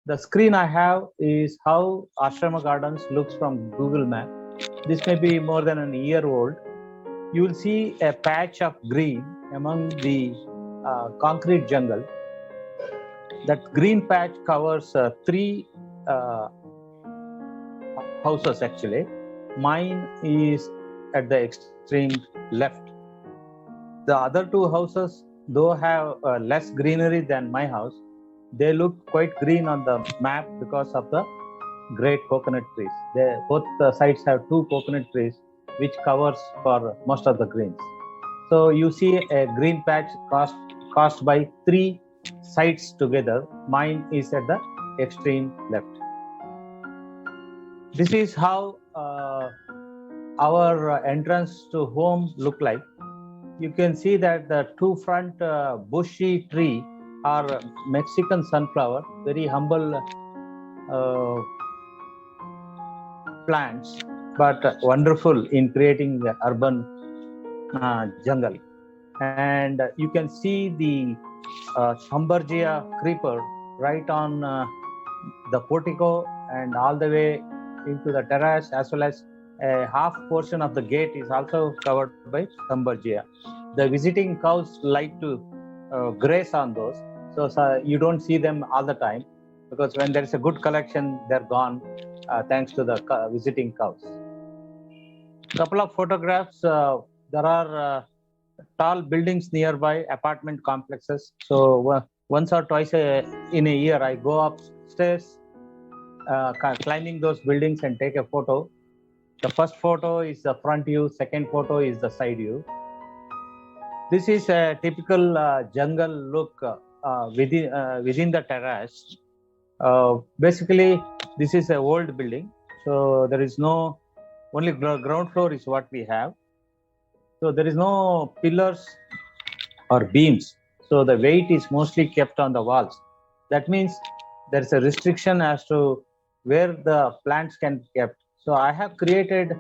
The screen I have is how Ashrama Gardens looks from Google Map. This may be more than a year old. You will see a patch of green among the concrete jungle. That green patch covers three uh, houses actually. Mine is at the extreme left. The other two houses, though have less greenery than my house, they look quite green on the map because of the great coconut trees. Both the sides have two coconut trees, which covers for most of the greens. So you see a green patch caused by three sides together. Mine is at the extreme left. This is how our entrance to home look like. You can see that the two front bushy tree are Mexican sunflower, very humble plants, but wonderful in creating the urban jungle. And you can see the Schambergia creeper right on the portico and all the way into the terrace, as well as a half portion of the gate is also covered by Schambergia. The visiting cows like to graze on those, so you don't see them all the time, because when there is a good collection, they're gone thanks to the visiting cows. Couple of photographs. There are tall buildings nearby, apartment complexes. So once or twice in a year, I go upstairs, climbing those buildings and take a photo. The first photo is the front view, second photo is the side view. This is a typical jungle look within the terrace. Basically, this is an old building, so there is no, only ground floor is what we have. So there is no pillars or beams. So the weight is mostly kept on the walls. That means there is a restriction as to where the plants can be kept. So I have created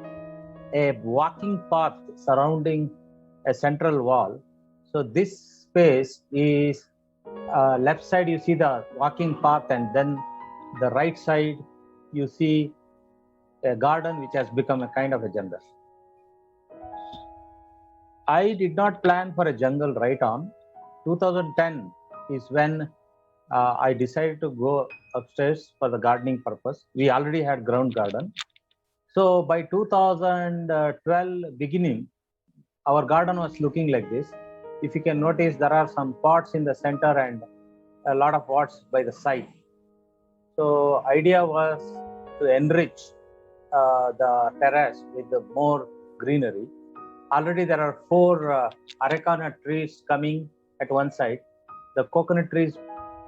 a walking path surrounding a central wall. So this space is left side, you see the walking path, and then the right side, you see a garden which has become a kind of a jungle. I did not plan for a jungle right on. 2010 is when I decided to go upstairs for the gardening purpose. We already had ground garden. So by 2012 beginning, our garden was looking like this. If you can notice, there are some pots in the center and a lot of pots by the side. So idea was to enrich the terrace with more greenery. Already there are four areca trees coming at one side. The coconut trees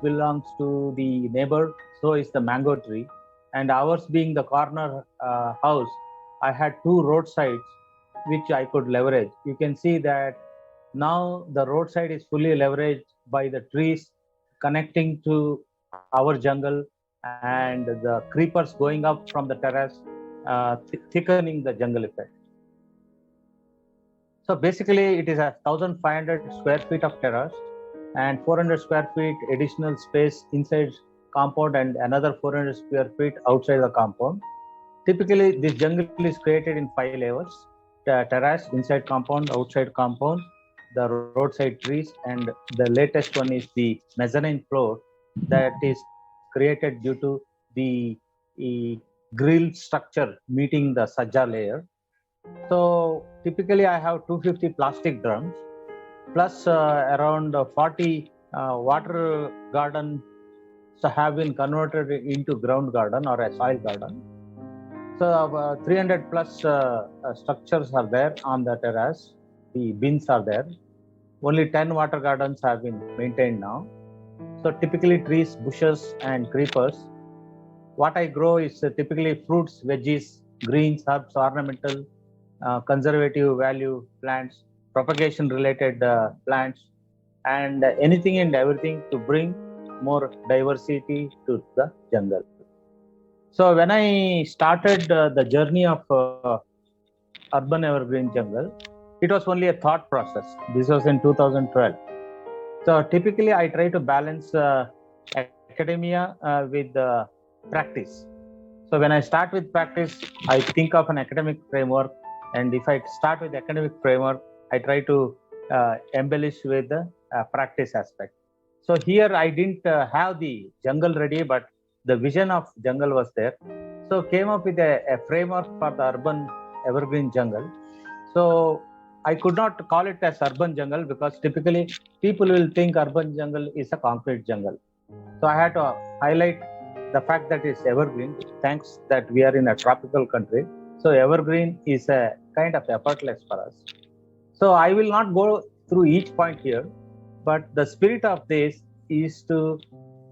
belongs to the neighbor, so is the mango tree. And ours being the corner house, I had two roadsides which I could leverage. You can see that now the roadside is fully leveraged by the trees connecting to our jungle and the creepers going up from the terrace, thickening the jungle effect. So basically, it is a 1,500 square feet of terrace and 400 square feet additional space inside compound and another 400 square feet outside the compound. Typically, this jungle is created in 5 layers: terrace, inside compound, outside compound, the roadside trees, and the latest one is the mezzanine floor that is created due to the grill structure meeting the sajja layer. So typically I have 250 plastic drums plus around 40 water gardens have been converted into ground garden or a soil garden. So 300 plus structures are there on the terrace. The bins are there. Only 10 water gardens have been maintained now. So typically trees, bushes and creepers. What I grow is typically fruits, veggies, greens, herbs, ornamental, conservative value plants, propagation related plants, and anything and everything to bring more diversity to the jungle. So when I started the journey of urban evergreen jungle, it was only a thought process. This was in 2012. So typically I try to balance academic academia with practice. So when I start with practice, I think of an academic framework, and if I start with academic framework, I try to embellish with the practice aspect. So here I didn't have the jungle ready, but the vision of jungle was there. So came up with a framework for the urban evergreen jungle. So I could not call it as urban jungle because typically people will think urban jungle is a concrete jungle. So I had to highlight the fact that it's evergreen, thanks that we are in a tropical country. So evergreen is a kind of effortless for us. So I will not go through each point here, but the spirit of this is to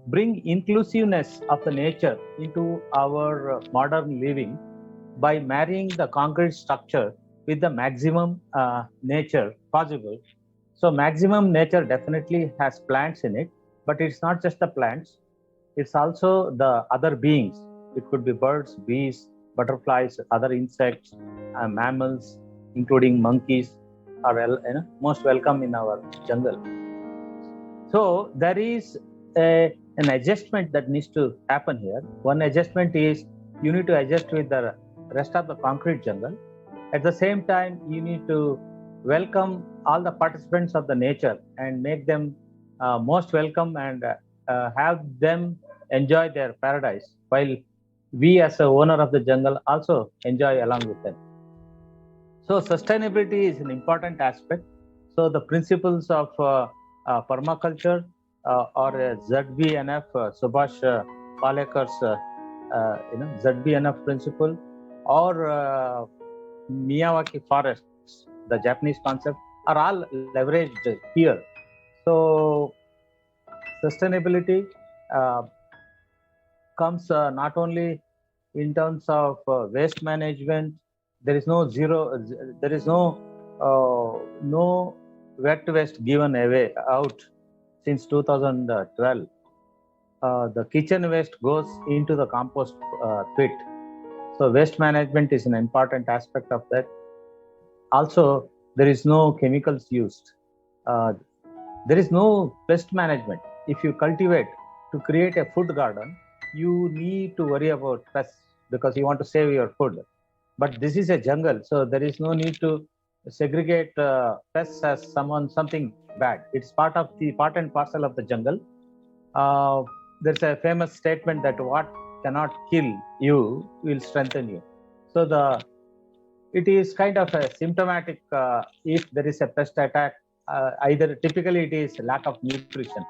bring inclusiveness of the nature into our modern living by marrying the concrete structure with the maximum nature possible. So maximum nature definitely has plants in it, but it's not just the plants, it's also the other beings. It could be birds, bees, butterflies, other insects, mammals, including monkeys, are most welcome in our jungle. So there is an adjustment that needs to happen here. One adjustment is you need to adjust with the rest of the concrete jungle. At the same time, you need to welcome all the participants of the nature and make them most welcome and have them enjoy their paradise, while we as a owner of the jungle also enjoy along with them. So sustainability is an important aspect. So the principles of permaculture or ZBNF, Subhash Palekar's ZBNF principle, or Miyawaki forests, the Japanese concept, are all leveraged here. So sustainability comes not only in terms of waste management. There is no wet waste given away out since 2012. The kitchen waste goes into the compost pit. So waste management is an important aspect of that. Also, there is no chemicals used. There is no pest management. If you cultivate to create a food garden, you need to worry about pests because you want to save your food. But this is a jungle, so there is no need to segregate pests as something bad. It's part and parcel of the jungle. There's a famous statement that what cannot kill you will strengthen you. So it is kind of a symptomatic if there is a pest attack. Either typically it is lack of nutrition.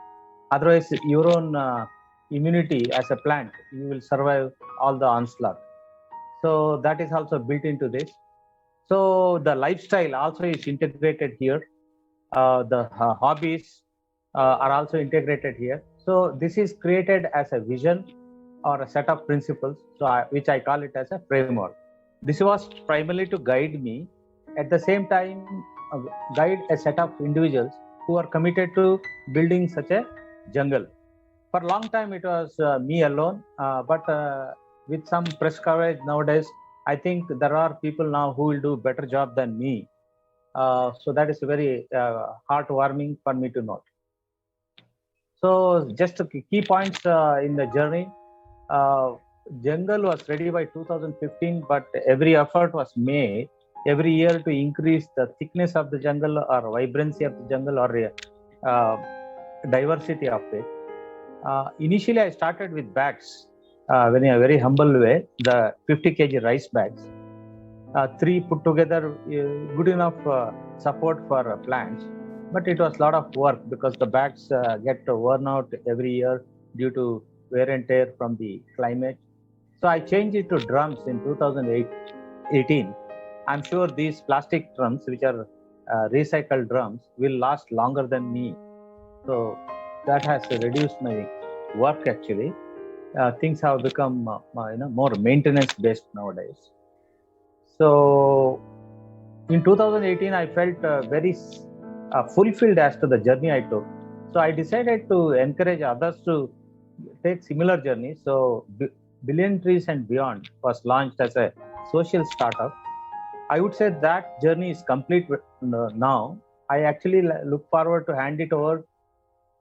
Otherwise, your own immunity as a plant, you will survive all the onslaught. So that is also built into this. So the lifestyle also is integrated here. The hobbies are also integrated here. So this is created as a vision or a set of principles, which I call it as a framework. This was primarily to guide me, at the same time guide a set of individuals who are committed to building such a jungle. For a long time it was me alone, but with some press coverage nowadays, I think there are people now who will do better job than me. So that is very heartwarming for me to note. So just key points in the journey. Jungle was ready by 2015, but every effort was made every year to increase the thickness of the jungle or vibrancy of the jungle or diversity of it. Initially, I started with bags, in a very humble way, the 50 kg rice bags. 3 put together, good enough support for plants, but it was a lot of work because the bags get worn out every year due to wear and tear from the climate. So I changed it to drums in 2018. I'm sure these plastic drums, which are recycled drums, will last longer than me. So that has reduced my work actually. Things have become more maintenance based nowadays. So in 2018, I felt very fulfilled as to the journey I took. So I decided to encourage others to take similar journeys. So Billion Trees and Beyond was launched as a social startup. I would say that journey is complete now. I actually look forward to hand it over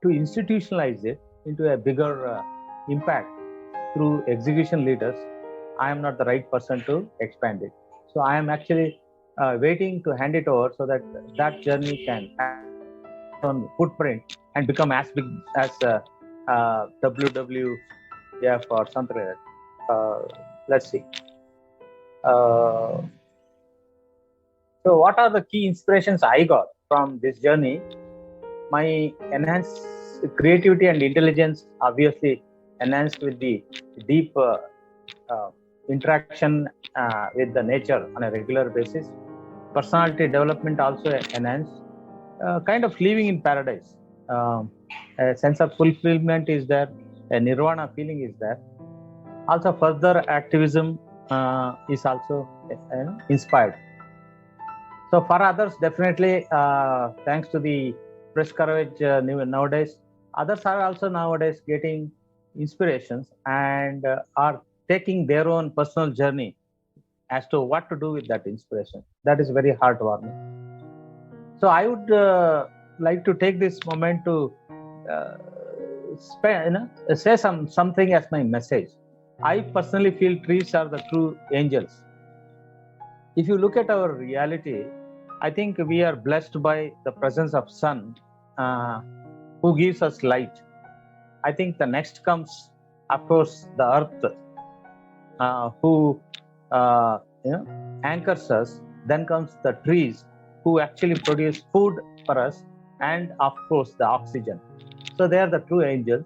to institutionalize it into a bigger impact through execution leaders, I am not the right person to expand it. So I am actually waiting to hand it over so that that journey can on footprint and become as big as WWF or something like that. Let's see. So what are the key inspirations I got from this journey? My enhanced creativity and intelligence, obviously enhanced with the deep interaction with the nature on a regular basis. Personality development also enhanced. Kind of living in paradise. A sense of fulfillment is there. A nirvana feeling is there. Also, further activism is also inspired. So for others, definitely, thanks to the press coverage nowadays, others are also nowadays getting inspirations and are taking their own personal journey as to what to do with that inspiration. That is very heartwarming. So I would like to take this moment to say something as my message. I personally feel trees are the true angels. If you look at our reality, I think we are blessed by the presence of sun who gives us light. I think the next comes, of course, the earth who anchors us. Then comes the trees who actually produce food for us, and of course the oxygen. So they are the true angels.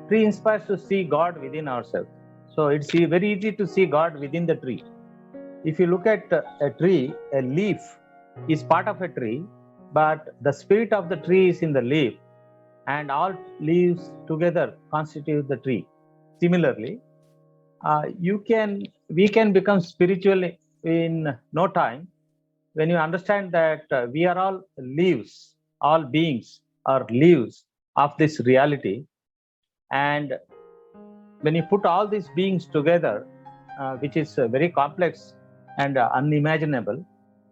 Tree inspires to see God within ourselves. So it's very easy to see God within the tree. If you look at a tree, a leaf is part of a tree, but the spirit of the tree is in the leaf, and all leaves together constitute the tree. Similarly, we can become spiritual in no time when you understand that we are all leaves, all beings are leaves of this reality. And when you put all these beings together, which is very complex and unimaginable,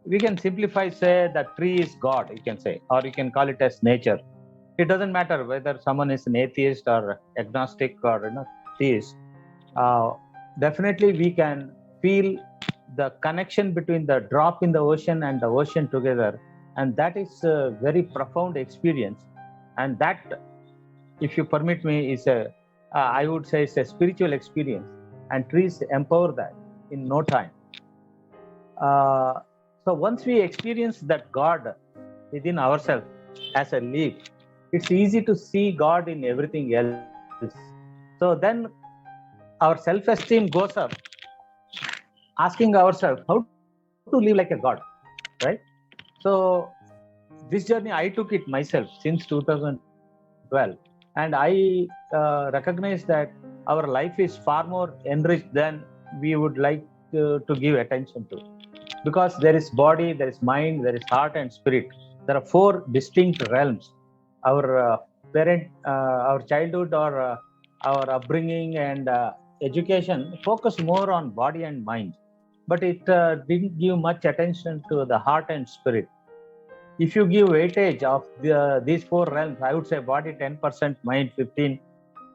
we can simplify say that tree is God, you can say, or you can call it as nature. It doesn't matter whether someone is an atheist or agnostic or theist. Definitely we can feel the connection between the drop in the ocean and the ocean together, and that is a very profound experience. And that, if you permit me, is I would say it's a spiritual experience, and trees empower that in no time. So once we experience that God within ourselves as a leaf, it's easy to see God in everything else. So then our self-esteem goes up, asking ourselves how to live like a God, right? So this journey, I took it myself since 2012, and I recognize that our life is far more enriched than we would like to give attention to, because there is body, there is mind, there is heart and spirit. There are four distinct realms. Our our childhood or our upbringing and education focus more on body and mind, but it didn't give much attention to the heart and spirit. If you give weightage of these four realms, I would say body 10%, mind 15%,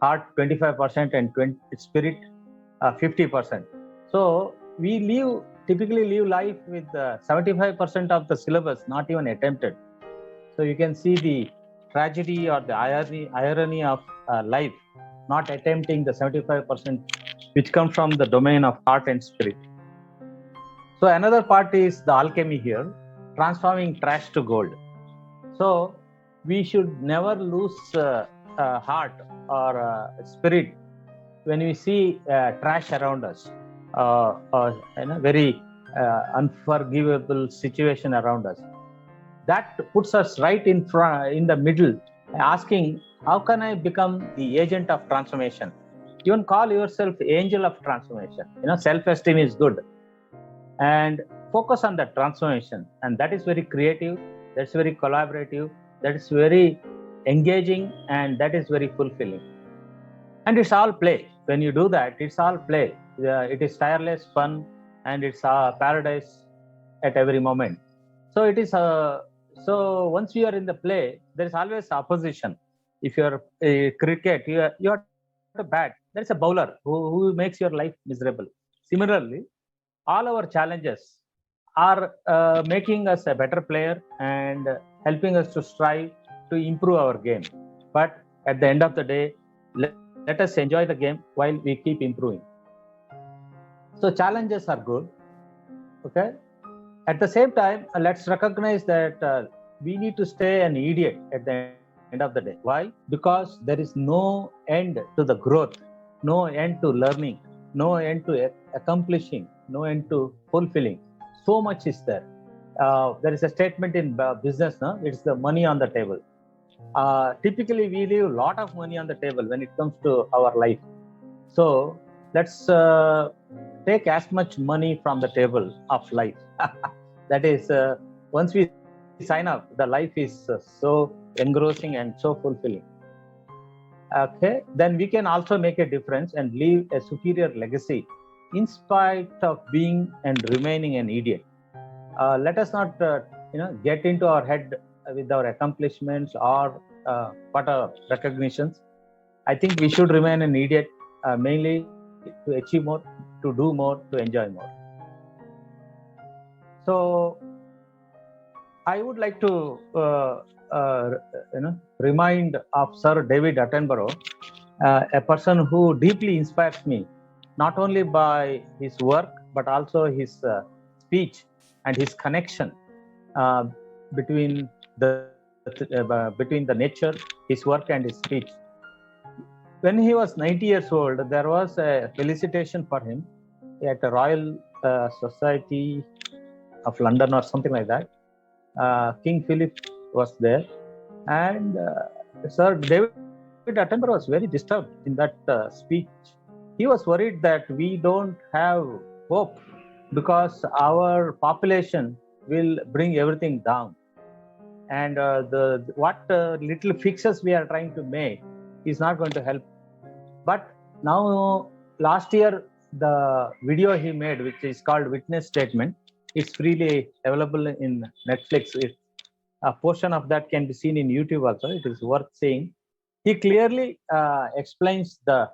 heart 25%, and spirit 50%. So we typically live life with 75% of the syllabus not even attempted. So you can see the tragedy or the irony of life not attempting the 75%, which comes from the domain of heart and spirit. So another part is the alchemy here, transforming trash to gold. So we should never lose heart or spirit when we see trash around us, very unforgivable situation around us. That puts us right in front, in the middle, asking, how can I become the agent of transformation? Even call yourself angel of transformation. Self-esteem is good, and focus on that transformation, and that is very creative, that's very collaborative, that is very engaging, and that is very fulfilling. And it's all play. When you do that, it's all play. It is tireless fun, and it's paradise at every moment. So it is so once you are in the play, there is always opposition. If you're a cricket, you are a bat, there's a bowler who makes your life miserable. Similarly, all our challenges are making us a better player and helping us to strive to improve our game. But at the end of the day, let us enjoy the game while we keep improving. So challenges are good. Okay. At the same time, let's recognize that we need to stay an idiot at the end of the day. Why? Because there is no end to the growth, no end to learning, no end to accomplishing, no end to fulfilling. So much is there. There is a statement in business, no? It's the money on the table. Typically, we leave a lot of money on the table when it comes to our life. So let's take as much money from the table of life. That is, once we sign up, the life is so engrossing and so fulfilling. Okay, then we can also make a difference and leave a superior legacy in spite of being and remaining an idiot. Let us not, get into our head with our accomplishments or what are recognitions. I think we should remain an idiot mainly to achieve more, to do more, to enjoy more. So I would like to remind of Sir David Attenborough, a person who deeply inspires me, not only by his work but also his speech and his connection uh, between between the nature, his work, and his speech. When he was 90 years old, there was a felicitation for him at the Royal Society of London or something like that. King Philip was there, and Sir David Attenborough was very disturbed in that speech. He was worried that we don't have hope because our population will bring everything down, and the what little fixes we are trying to make is not going to help. But now, last year, the video he made, which is called Witness Statement, is freely available in Netflix. A portion of that can be seen in YouTube also. It is worth seeing. He clearly explains uh,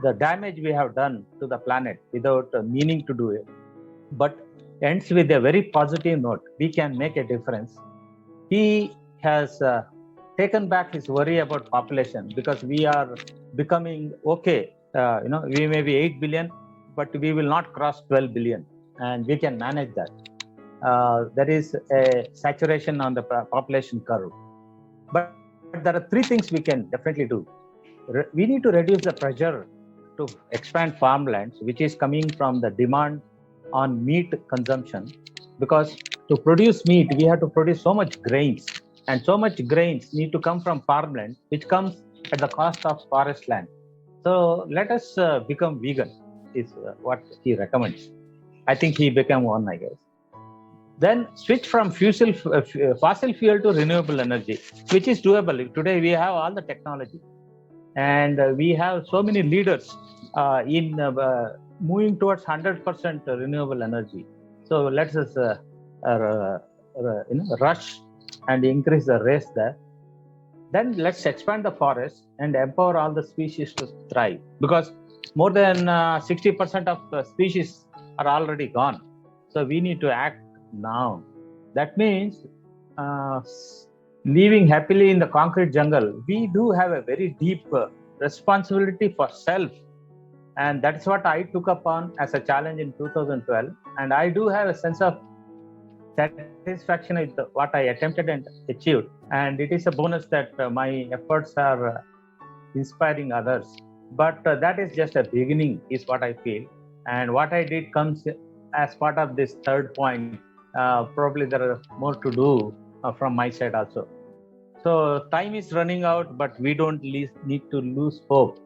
the damage we have done to the planet without meaning to do it, but ends with a very positive note. We can make a difference. He has taken back his worry about population because we are becoming okay. We may be 8 billion, but we will not cross 12 billion, and we can manage that. There is a saturation on the population curve. But there are three things we can definitely do. We need to reduce the pressure to expand farmlands, which is coming from the demand on meat consumption. Because to produce meat, we have to produce so much grains, and so much grains need to come from farmland, which comes at the cost of forest land. So let us become vegan, is what he recommends. I think he became one, I guess. Then switch from fossil fuel to renewable energy, which is doable. Today we have all the technology, and we have so many leaders in moving towards 100% renewable energy. So let's just rush and increase the race there. Then let's expand the forest and empower all the species to thrive, because more than 60% of the species are already gone. So we need to act now. That means living happily in the concrete jungle, we do have a very deep responsibility for self. And that's what I took upon as a challenge in 2012. And I do have a sense of satisfaction with what I attempted and achieved. And it is a bonus that my efforts are inspiring others. But that is just a beginning, is what I feel. And what I did comes as part of this third point. Probably there are more to do from my side also. So time is running out, but we don't need to lose hope.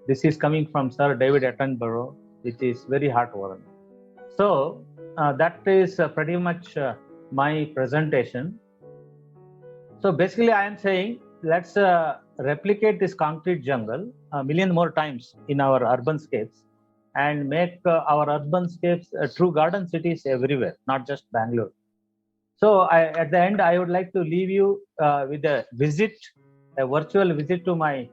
This is coming from Sir David Attenborough, which is very heartwarming. So that is pretty much my presentation. So basically, I am saying let's replicate this concrete jungle a million more times in our urbanscapes, and make our urbanscapes true garden cities everywhere, not just Bangalore. So at the end, I would like to leave you with a virtual visit to my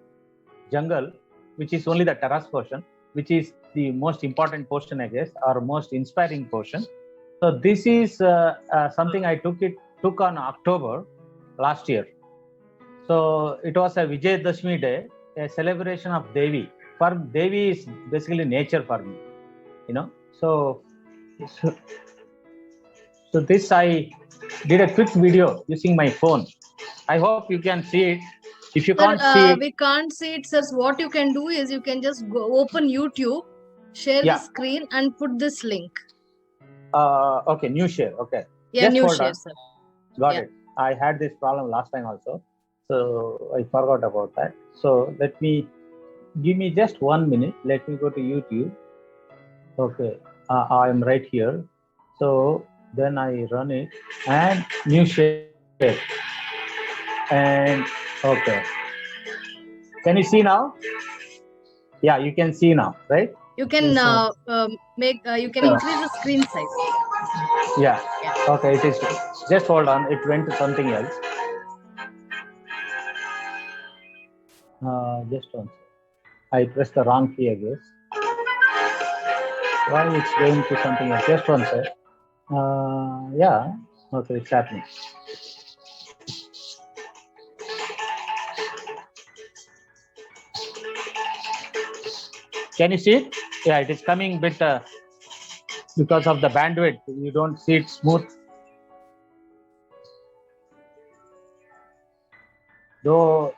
jungle, which is only the terrace portion, which is the most important portion, I guess, or most inspiring portion. So this is something I took on October last year. So it was a Vijayadashmi day, a celebration of Devi. For Devi is basically nature for me, you know. So this I did a quick video using my phone. I hope you can see it. If you can't see it, we can't see it, sir. What you can do is you can just go open YouTube, share the screen, and put this link. Okay, new share. Okay. Yeah, just new hold share, on. sir. Got it. I had this problem last time also, so I forgot about that. So give me just 1 minute. Let me go to YouTube. Okay, I am right here. So then I run it and new share. And okay, can you see now? Yeah, you can see now, right? You can you can increase the screen size. Yeah. Okay, it is. Just hold on. It went to something else. Just one second. I pressed the wrong key, I guess. Why it's going to something else? Just one second. Yeah. Okay, it's happening. Can you see it? Yeah, it is coming a bit because of the bandwidth. You don't see it smooth. Though,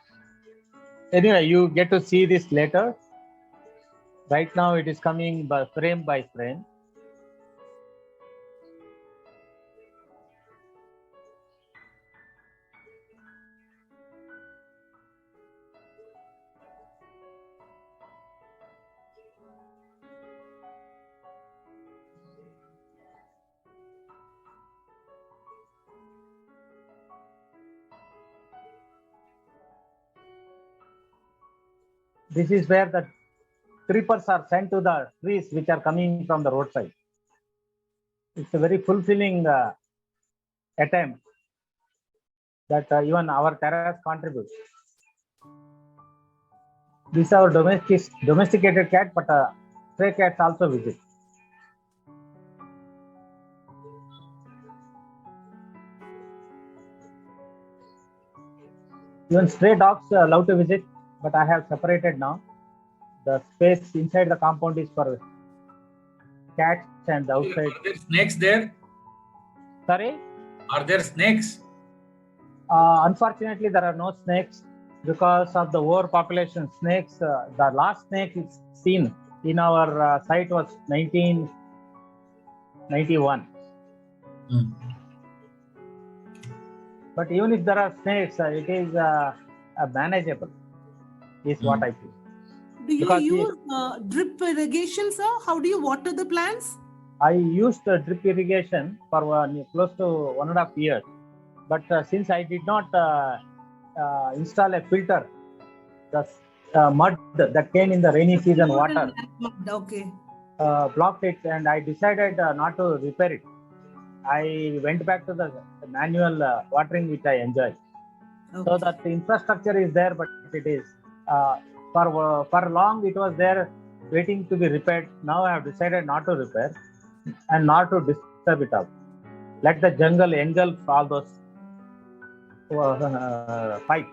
anyway, you get to see this later. Right now, it is coming by frame. This is where the creepers are sent to the trees which are coming from the roadside. It's a very fulfilling attempt that even our terrace contributes. This is our domesticated cat, but stray cats also visit. Even stray dogs love to visit, but I have separated now. The space inside the compound is for cats and the outside. Are there snakes there? Sorry? Are there snakes? Unfortunately, there are no snakes because of the overpopulation. Snakes, the last snake is seen in our site was 1991. But even if there are snakes, it is manageable, is what I feel. Do you use drip irrigation, sir? How do you water the plants? I used drip irrigation for close to 1.5 years. But since I did not install a filter, the mud that came in the rainy season water blocked it, and I decided not to repair it. I went back to the manual watering, which I enjoy. So that the infrastructure is there, but it is for long it was there waiting to be repaired. Now I have decided not to repair and not to disturb it out. Let the jungle engulf all those pipes.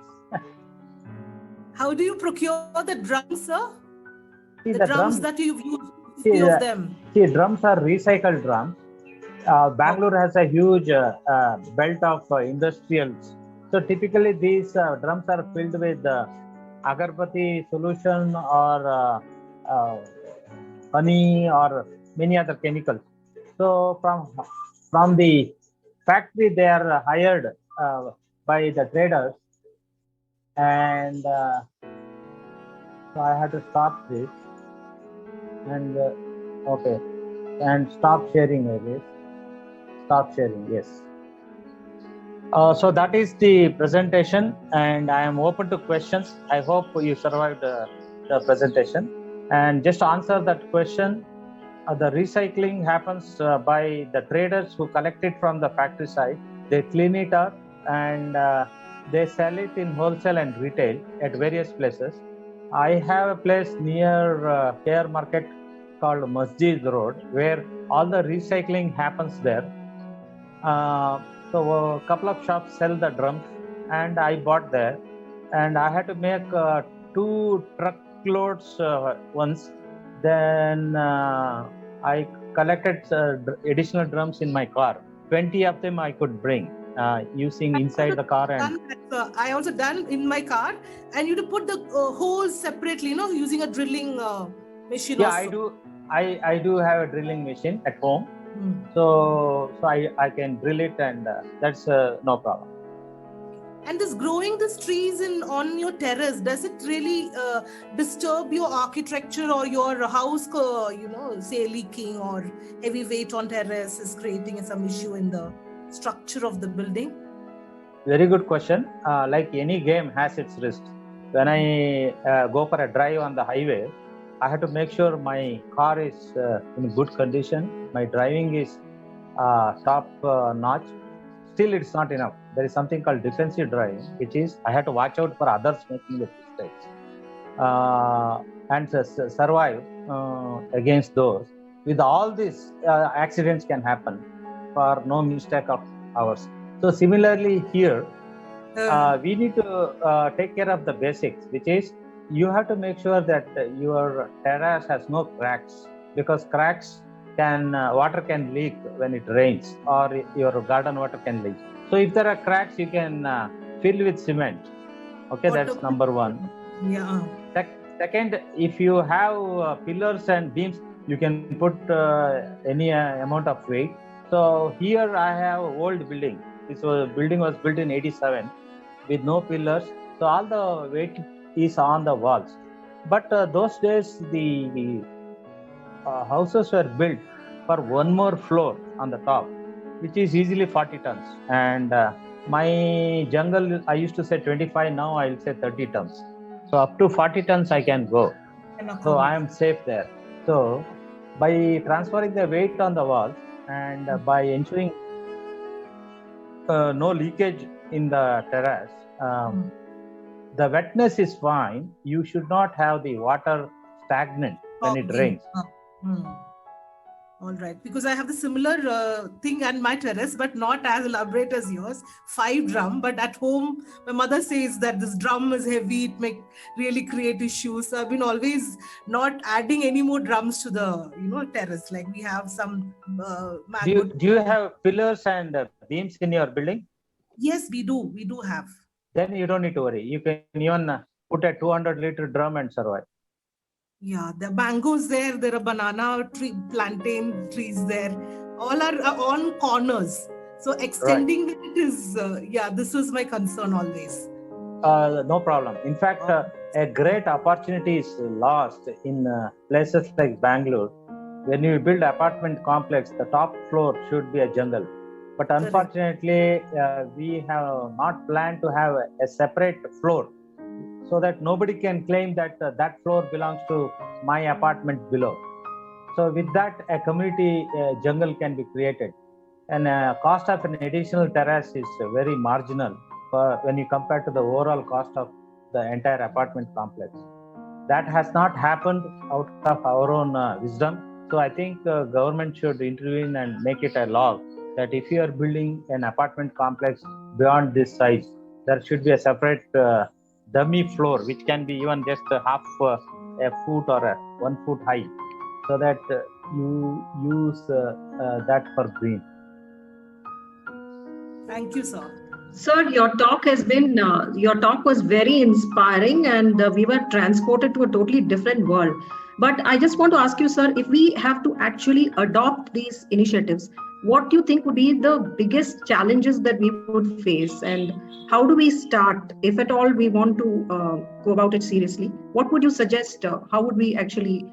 How do you procure the drums, sir? The drums that you've used, few of them. See, drums are recycled drums. Bangalore has a huge belt of industrials. So typically these drums are filled with agarbatti solution or honey or many other chemicals. So from the factory they are hired by the traders, and so I had to stop this and okay, and stop sharing, I guess. Stop sharing, yes. So that is the presentation, and I am open to questions. I hope you survived the presentation. And just to answer that question, the recycling happens by the traders who collect it from the factory side. They clean it up and they sell it in wholesale and retail at various places. I have a place near KR Market called Masjid Road where all the recycling happens there. So a couple of shops sell the drums, and I bought there, and I had to make 2 truckloads once. Then I collected additional drums in my car. 20 of them I could bring using inside the car. And I also done in my car, and you to put the holes separately, using a drilling machine. Yeah, also. I do have a drilling machine at home. So I can drill it, and that's no problem. And this growing these trees on your terrace, does it really disturb your architecture or your house, say leaking or heavy weight on terrace is creating some issue in the structure of the building? Very good question. Like any game has its risks. When I go for a drive on the highway, I have to make sure my car is in good condition. My driving is top notch. Still, it's not enough. There is something called defensive driving, which is I have to watch out for others making the mistakes and survive against those. With all these, accidents can happen for no mistake of ours. So similarly here, we need to take care of the basics, which is you have to make sure that your terrace has no cracks, because cracks water can leak when it rains, or your garden water can leak. So if there are cracks, you can fill with cement. Okay, that's number one. Yeah. Second, if you have pillars and beams, you can put any amount of weight. So here I have old building. This building was built in 87 with no pillars. So all the weight is on the walls. But those days the houses were built for one more floor on the top, which is easily 40 tons. And my jungle, I used to say 25, now I'll say 30 tons. So up to 40 tons I can go. So I am safe there. So by transferring the weight on the walls and by ensuring no leakage in the terrace, the wetness is fine. You should not have the water stagnant when it rains. All right, because I have the similar thing on my terrace, but not as elaborate as yours. 5 drum, but at home, my mother says that this drum is heavy. It may really create issues. So I've been always not adding any more drums to the terrace. Like we have some. Do you have pillars and beams in your building? Yes, we do. We do have. Then you don't need to worry. You can even put a 200-liter drum and survive. Yeah, there are mangoes there. There are banana tree, plantain trees there. All are on corners. So extending it is, this was my concern always. No problem. In fact, a great opportunity is lost in places like Bangalore. When you build apartment complex, the top floor should be a jungle. But unfortunately, we have not planned to have a separate floor, so that nobody can claim that that floor belongs to my apartment below. So with that, a community jungle can be created. And cost of an additional terrace is very marginal when you compare to the overall cost of the entire apartment complex. That has not happened out of our own wisdom. So I think government should intervene and make it a law that if you are building an apartment complex beyond this size, there should be a separate dummy floor, which can be even just half a foot or 1 foot high, so that you use that for green. Thank you, sir. Sir, your talk was very inspiring, and we were transported to a totally different world. But I just want to ask you, sir, if we have to actually adopt these initiatives, what do you think would be the biggest challenges that we would face, and how do we start, if at all we want to go about it seriously? What would you suggest? How would we actually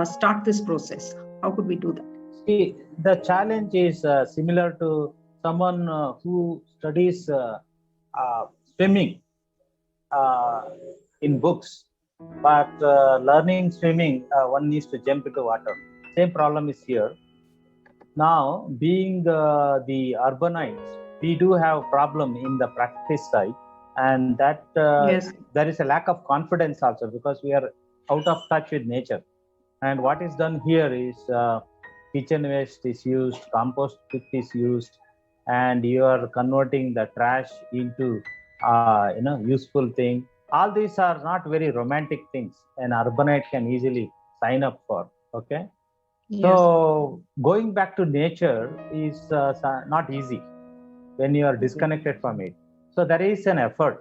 start this process? How could we do that? See, the challenge is similar to someone who studies swimming in books, but learning swimming, one needs to jump into water. Same problem is here. Now, being the urbanites, we do have a problem in the practice side, and that Yes. there is a lack of confidence also, because we are out of touch with nature. And what is done here is kitchen waste is used, compost pit is used, and you are converting the trash into useful thing. All these are not very romantic things an urbanite can easily sign up for. Okay. Yes. So going back to nature is not easy when you are disconnected from it. So there is an effort,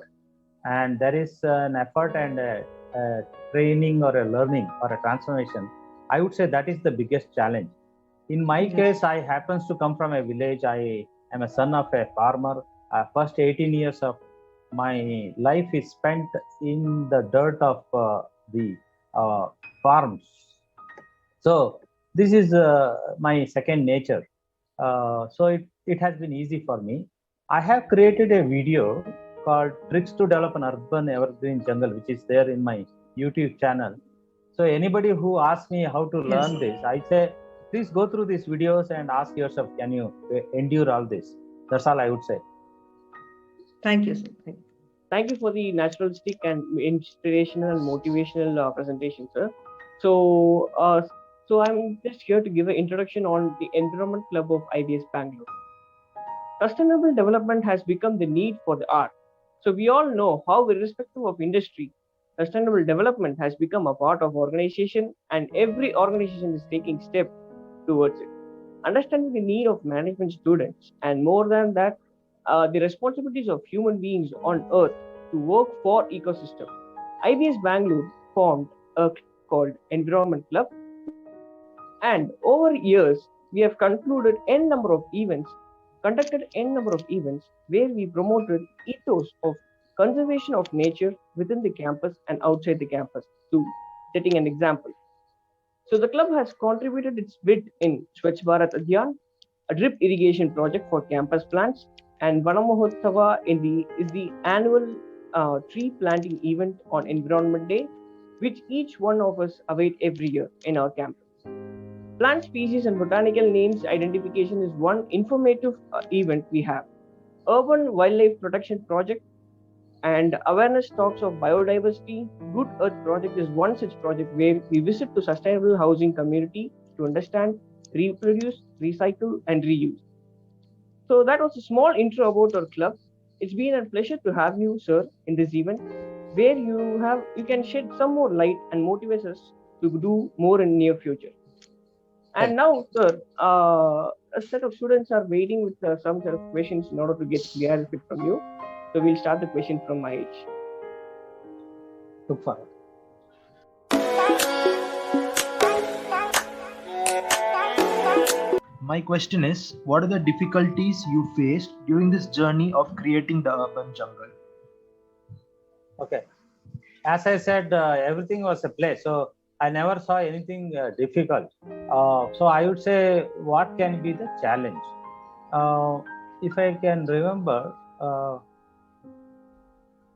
and a training or a learning or a transformation. I would say that is the biggest challenge. In my Yes. case, I happens to come from a village. I am a son of a farmer. First 18 years of my life is spent in the dirt of the farms. So this is my second nature. So it has been easy for me. I have created a video called Tricks to Develop an Urban Evergreen Jungle, which is there in my YouTube channel. So anybody who asks me how to learn Yes. this, I say, please go through these videos and ask yourself, can you endure all this? That's all I would say. Thank you, sir. Thank you. Thank you for the naturalistic and inspirational and motivational presentation, sir. So I'm just here to give an introduction on the Environment Club of IBS Bangalore. Sustainable development has become the need for the art. So we all know how, irrespective of industry, sustainable development has become a part of organization, and every organization is taking steps towards it. Understanding the need of management students, and more than that, the responsibilities of human beings on earth to work for ecosystem. IBS Bangalore formed a club called Environment Club, and over years we have conducted n number of events where we promoted ethos of conservation of nature within the campus and outside the campus, to setting an example. So the club has contributed its bit in Swachh Bharat Abhiyan, a drip irrigation project for campus plants, and Vanamohotsava is the annual tree planting event on Environment Day, which each one of us await every year in our campus. Plant species and botanical names identification is one informative event we have. Urban Wildlife Protection Project and awareness talks of biodiversity. Good Earth Project is one such project where we visit to sustainable housing community to understand, reproduce, recycle, and reuse. So that was a small intro about our club. It's been a pleasure to have you, sir, in this event, where you can shed some more light and motivate us to do more in near future. And now, sir, a set of students are waiting with some set of questions in order to get clarity from you. So we'll start the question from my age. Look for it. My question is, what are the difficulties you faced during this journey of creating the urban jungle? Okay. As I said, everything was a play. So I never saw anything difficult. So I would say, what can be the challenge? If I can remember,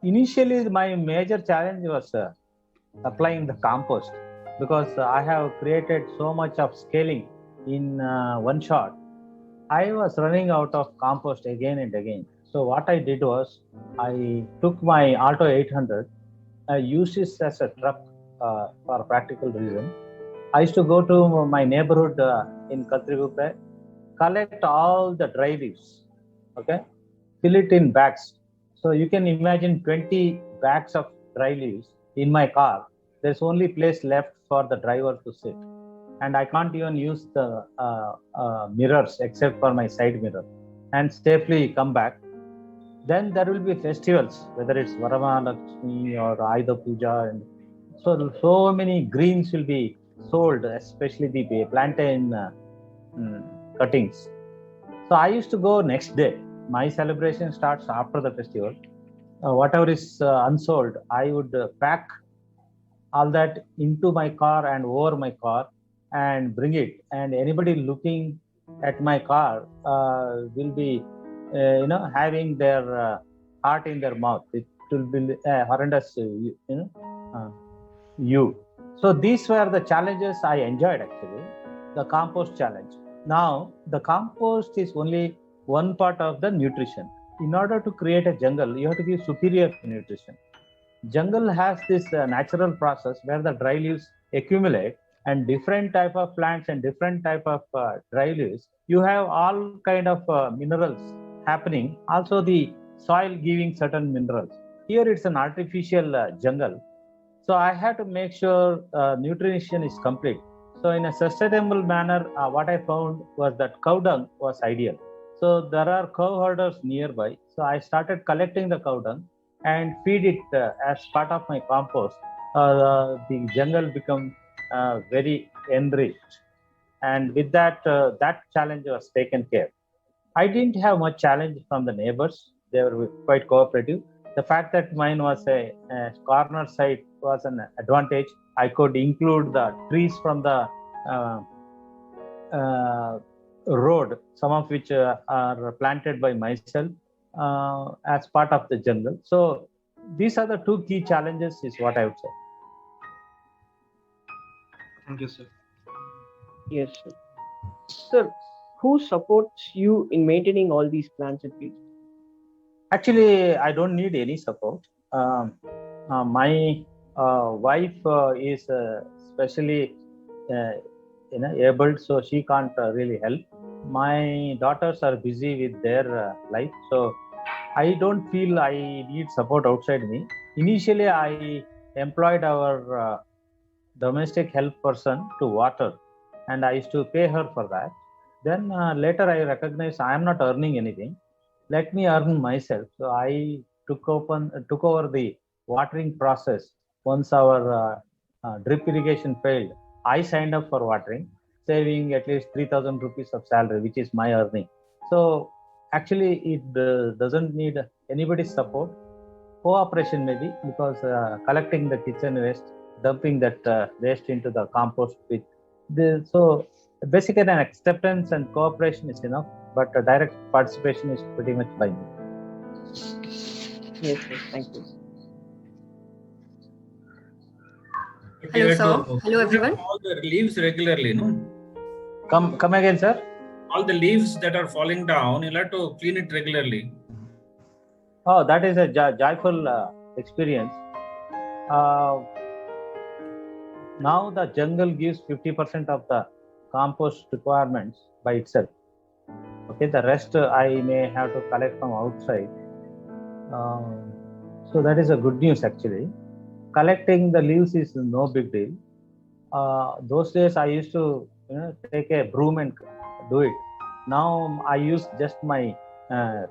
initially my major challenge was applying the compost, because I have created so much of scaling in one shot. I was running out of compost again and again. So what I did was, I took my Alto 800. I used it as a truck for practical reason. I used to go to my neighborhood in Katriguppe, collect all the dry leaves, okay, fill it in bags. So you can imagine 20 bags of dry leaves in my car. There's only place left for the driver to sit. And I can't even use the mirrors except for my side mirror, and safely come back. Then there will be festivals, whether it's Varamahalakshmi or Ayudha Puja, and so many greens will be sold, especially the plantain cuttings. So I used to go next day. My celebration starts after the festival. Whatever is unsold, I would pack all that into my car and over my car and bring it. And anybody looking at my car will be, having their heart in their mouth. It will be horrendous, view. So these were the challenges I enjoyed actually. The compost challenge. Now the compost is only one part of the nutrition. in order to create a jungle, you have to give superior nutrition. Jungle has this natural process where the dry leaves accumulate, and different type of plants and different type of dry leaves, you have all kind of minerals happening. Also the soil giving certain minerals. Here it's an artificial jungle. So I had to make sure nutrition is complete. So in a sustainable manner, what I found was that cow dung was ideal. So there are cow herders nearby. So I started collecting the cow dung and feed it as part of my compost. The jungle become very enriched. And with that, that challenge was taken care. I didn't have much challenge from the neighbors. They were quite cooperative. The fact that mine was a corner site was an advantage. I could include the trees from the road, some of which are planted by myself as part of the jungle. So these are the two key challenges is what I would say. Thank you, sir. Yes, sir. Sir, who supports you in maintaining all these plants and trees? Actually, I don't need any support. My wife is especially able, so she can't really help. My daughters are busy with their life, so I don't feel I need support outside me. Initially, I employed our domestic help person to water, and I used to pay her for that. Then later I recognized I am not earning anything. Let me earn myself. So I took over the watering process. Once our drip irrigation failed, I signed up for watering, saving at least 3,000 rupees of salary, which is my earning. So actually, it doesn't need anybody's support. Cooperation maybe, because collecting the kitchen waste, dumping that waste into the compost pit. So basically, an acceptance and cooperation is enough, but direct participation is pretty much by me. Yes, sir. Thank you. Hello, sir. Hello, everyone. All the leaves regularly, no? Come again, sir. All the leaves that are falling down, you'll have to clean it regularly. Oh, that is a joyful experience. Now the jungle gives 50% of the compost requirements by itself. Okay, the rest I may have to collect from outside. So that is a good news actually. Collecting the leaves is no big deal. Those days I used to take a broom and do it. Now I use just my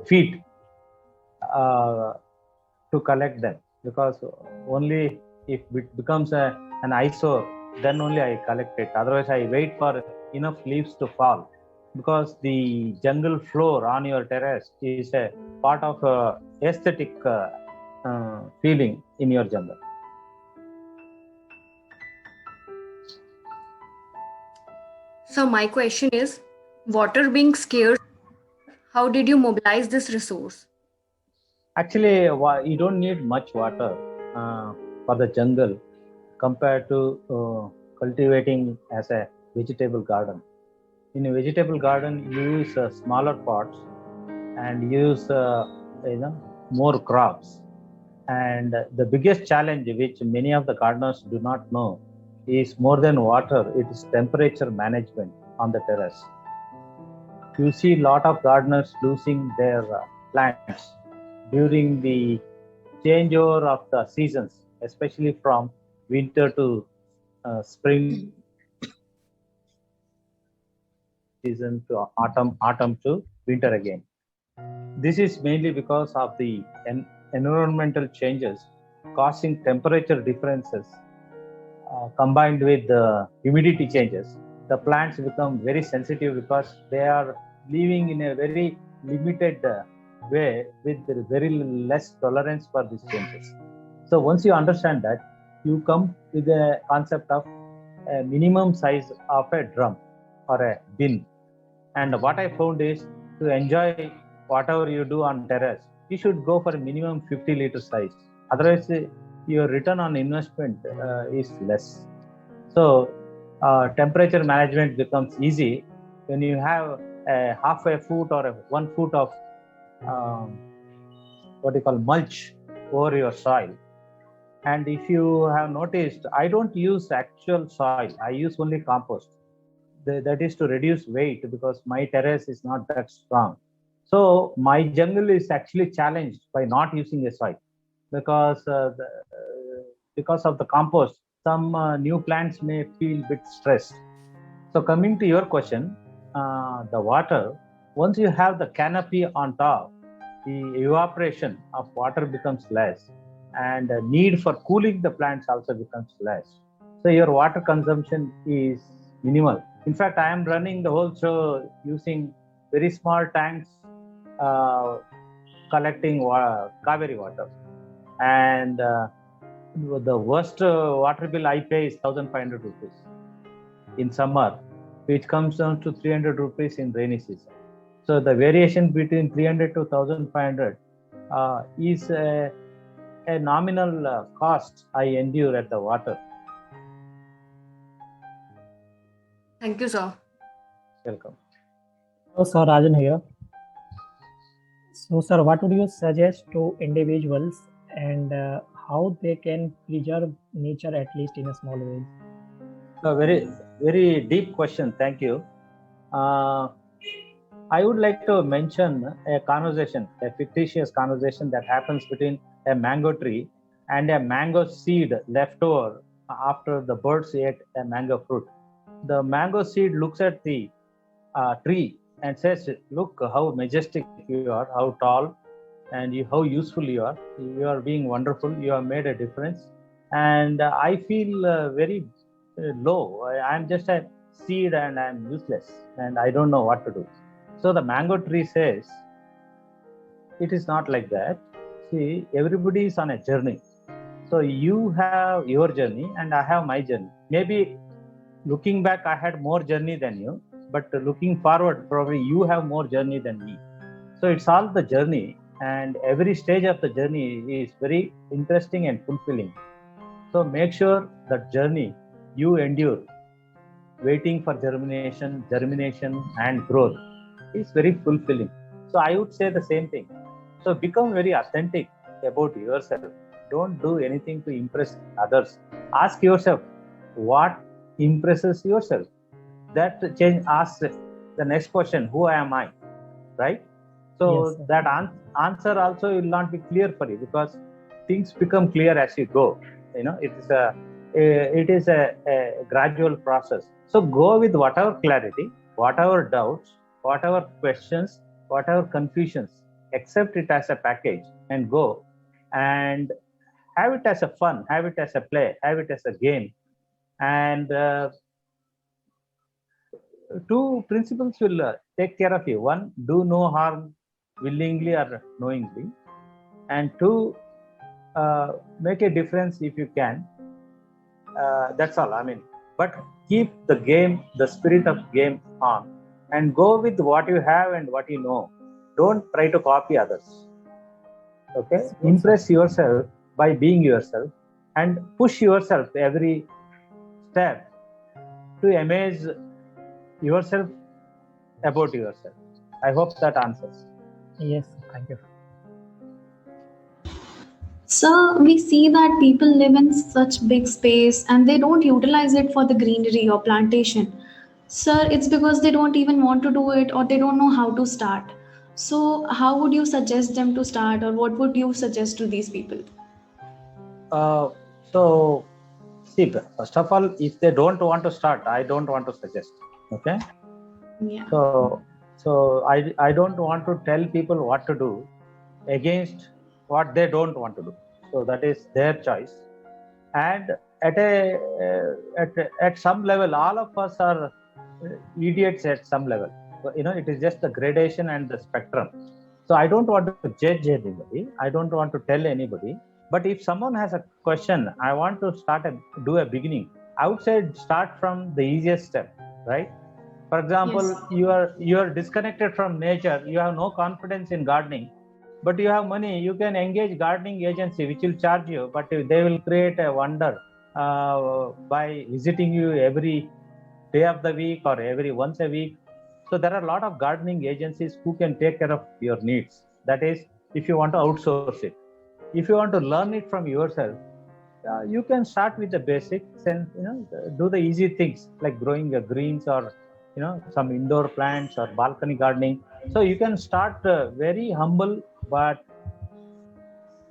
feet to collect them, because only if it becomes an eyesore, then only I collect it. Otherwise I wait for enough leaves to fall, because the jungle floor on your terrace is a part of aesthetic feeling in your jungle. So my question is, water being scarce, how did you mobilize this resource? Actually, you don't need much water for the jungle compared to cultivating as a vegetable garden. In a vegetable garden, you use smaller pots and use more crops. And the biggest challenge, which many of the gardeners do not know, is more than water. It is temperature management on the terrace. You see a lot of gardeners losing their plants during the changeover of the seasons, especially from winter to spring season to autumn to winter again. This is mainly because of the environmental changes causing temperature differences combined with the humidity changes. The plants become very sensitive because they are living in a very limited way with very less tolerance for these changes. So once you understand that, you come with a concept of a minimum size of a drum or a bin. And what I found is, to enjoy whatever you do on terrace, you should go for a minimum 50-liter size. Otherwise, your return on investment is less. So temperature management becomes easy when you have a half a foot or 1 foot of what you call mulch over your soil. And if you have noticed, I don't use actual soil. I use only compost. That is to reduce weight because my terrace is not that strong. So my jungle is actually challenged by not using a soil because because of the compost. Some new plants may feel a bit stressed. So coming to your question, the water, once you have the canopy on top, the evaporation of water becomes less and the need for cooling the plants also becomes less. So your water consumption is minimal. In fact, I am running the whole show using very small tanks collecting Kaveri water. And the worst water bill I pay is 1,500 rupees in summer, which comes down to 300 rupees in rainy season. So the variation between 300 to 1,500 is a nominal cost I endure at the water. Thank you, sir. Welcome. So, sir, Rajan here. So, sir, what would you suggest to individuals and how they can preserve nature at least in a small way? A very deep question. Thank you. I would like to mention a conversation, a fictitious conversation that happens between a mango tree and a mango seed left over after the birds ate a mango fruit. The mango seed looks at the tree and says, "Look how majestic you are, how tall, and how useful you are. You are being wonderful. You have made a difference." And I feel very low. I'm just a seed and I'm useless and I don't know what to do. So the mango tree says, it is not like that. See, everybody is on a journey. So you have your journey and I have my journey. Maybe looking back, I had more journey than you, but looking forward, probably you have more journey than me. So it's all the journey, and every stage of the journey is very interesting and fulfilling. So make sure that journey you endure, waiting for germination and growth is very fulfilling. So I would say the same thing. So become very authentic about yourself. Don't do anything to impress others. Ask yourself what impresses yourself. That change. Ask the next question: who am I? Right? So Yes, that answer also will not be clear for you because things become clear as you go. You know, it is a gradual process. So go with whatever clarity, whatever doubts, whatever questions, whatever confusions, accept it as a package and go and have it as a fun, have it as a play, have it as a game. And two principles will take care of you. One, do no harm willingly or knowingly. And two, make a difference if you can. That's all. I mean, but keep the game, the spirit of game on and go with what you have and what you know. Don't try to copy others. Okay? Impress yourself by being yourself and push yourself every step to amaze yourself about yourself. I hope that answers. yes, thank you. So we see that people live in such big space and they don't utilize it for the greenery or plantation. Sir, it's because they don't even want to do it or they don't know how to start. So how would you suggest them to start, or what would you suggest to these people? So, see, first of all, if they don't want to start, I don't want to suggest. Okay. Yeah. So I don't want to tell people what to do against what they don't want to do. So that is their choice. And at some level, all of us are idiots at some level. You know, it is just the gradation and the spectrum. So I don't want to judge anybody. I don't want to tell anybody. But if someone has a question, I want to do a beginning. I would say start from the easiest step, right? For example, Yes. you are disconnected from nature. You have no confidence in gardening, but you have money. You can engage gardening agency, which will charge you, but they will create a wonder by visiting you every day of the week or every once a week. So there are a lot of gardening agencies who can take care of your needs. That is, if you want to outsource it. If you want to learn it from yourself, you can start with the basics and do the easy things like growing greens or some indoor plants or balcony gardening. So you can start very humble, but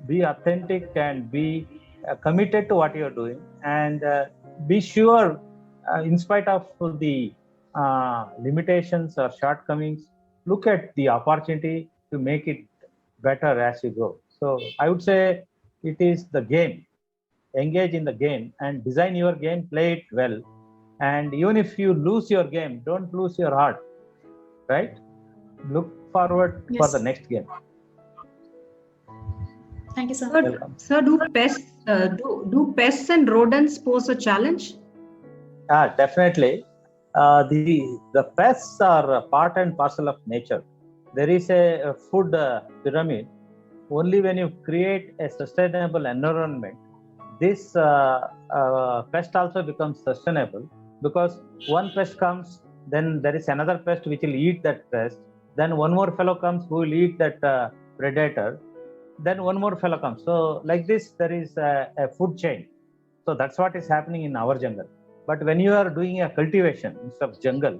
be authentic and be committed to what you're doing, and be sure, in spite of the limitations or shortcomings, look at the opportunity to make it better as you go. So I would say it is the game. Engage in the game and design your game, play it well. And even if you lose your game, don't lose your heart, right? Look forward for the next game. Thank you, sir. Sir, do pests and rodents pose a challenge? Definitely. The pests are a part and parcel of nature. There is a food pyramid. Only when you create a sustainable environment, this pest also becomes sustainable, because one pest comes, then there is another pest which will eat that pest, then one more fellow comes who will eat that predator, then one more fellow comes. So like this, there is a food chain. So that's what is happening in our jungle. But when you are doing a cultivation instead of jungle,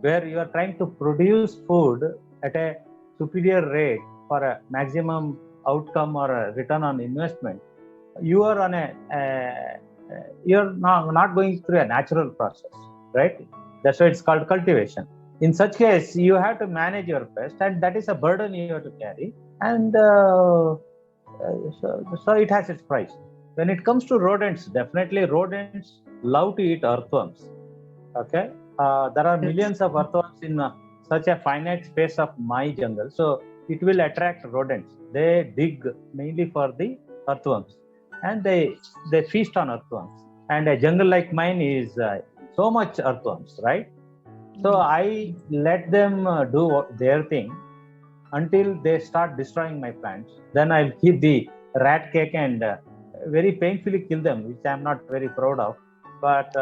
where you are trying to produce food at a superior rate for a maximum outcome or a return on investment, you are on you're not going through a natural process, right? That's why it's called cultivation. In such case, you have to manage your pest, and that is a burden you have to carry. And so it has its price. When it comes to rodents, definitely rodents love to eat earthworms. Okay, there are millions of earthworms in such a finite space of my jungle, so it will attract rodents. They dig mainly for the earthworms, and they feast on earthworms. And a jungle like mine is so much earthworms, right? So I let them do their thing until they start destroying my plants. Then I'll keep the rat cake and very painfully kill them, which I'm not very proud of. But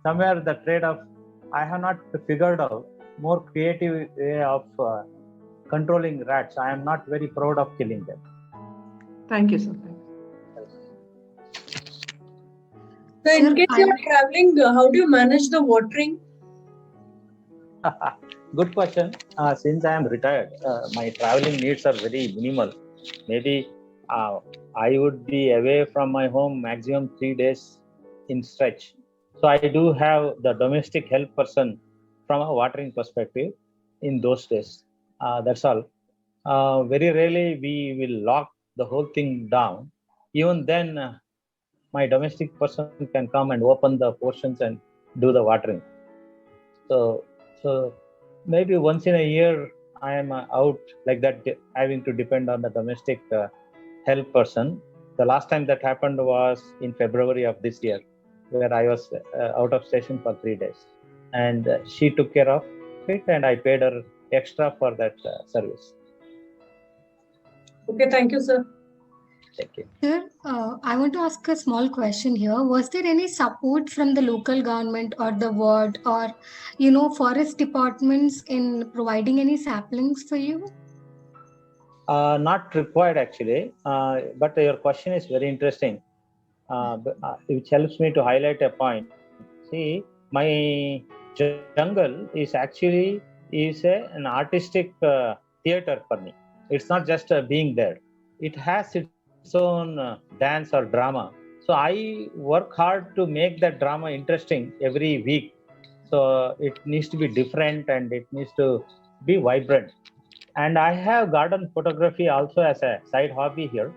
somewhere the trade-off, I have not figured out more creative way of controlling rats. I am not very proud of killing them. Thank you, sir. So in case you are traveling, how do you manage the watering? Good question. Since I am retired, my traveling needs are very minimal. Maybe I would be away from my home maximum 3 days in stretch. So I do have the domestic help person from a watering perspective in those days. That's all. Very rarely we will lock the whole thing down. Even then, my domestic person can come and open the portions and do the watering. So maybe once in a year I am out like that, having to depend on the domestic help person. The last time that happened was in February of this year, where I was out of station for 3 days, and she took care of it, and I paid her extra for that service. Okay, thank you, sir. Thank you. Sir, I want to ask a small question here. Was there any support from the local government or the ward or, forest departments in providing any saplings for you? Not required actually, but your question is very interesting, which helps me to highlight a point. See, my jungle is actually an artistic theater for me. It's not just being there. It has its own dance or drama. So I work hard to make that drama interesting every week. So it needs to be different and it needs to be vibrant. And I have garden photography also as a side hobby here.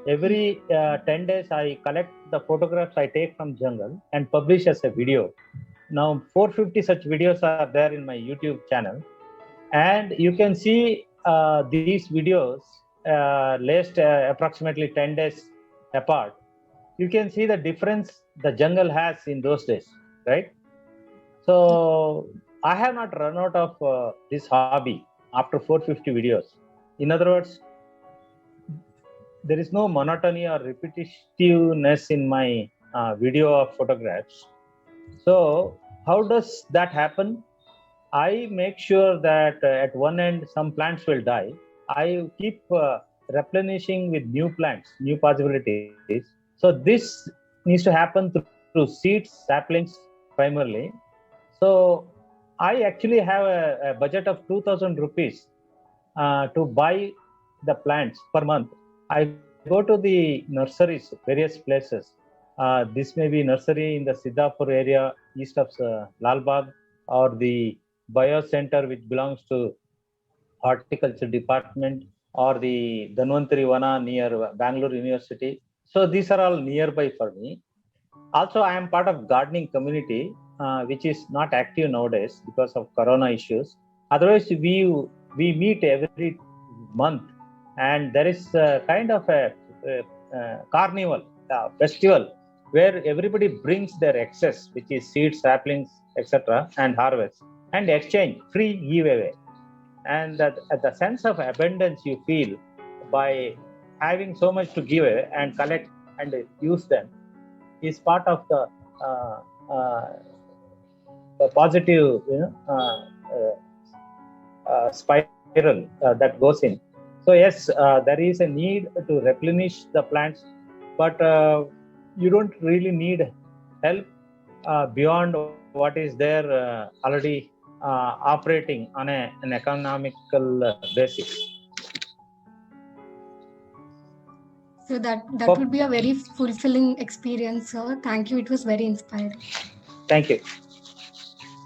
Every 10 days, I collect the photographs I take from jungle and publish as a video. Now 450 such videos are there in my YouTube channel. And you can see these videos laced approximately 10 days apart. You can see the difference the jungle has in those days, right? So I have not run out of this hobby after 450 videos. In other words, there is no monotony or repetitiveness in my video of photographs. So how does that happen? I make sure that at one end some plants will die. I keep replenishing with new plants, new possibilities. So this needs to happen through seeds, saplings primarily. So I actually have a budget of 2,000 rupees to buy the plants per month. I go to the nurseries, various places. This may be nursery in the Siddhapur area, east of Lal Bagh, or the Bio Center, which belongs to Horticulture Department, or the Dhanvantari Vana near Bangalore University. So these are all nearby for me. Also, I am part of gardening community, which is not active nowadays because of Corona issues. Otherwise, we meet every month, and there is a kind of a carnival, festival, where everybody brings their excess, which is seeds, saplings, etc., and harvest, and exchange, free giveaway. And that the sense of abundance you feel by having so much to give away and collect and use them is part of the positive, spiral that goes in. So yes, there is a need to replenish the plants, but you don't really need help beyond what is there already operating on an economical basis. So that would be a very fulfilling experience, sir. Thank you. It was very inspiring. Thank you.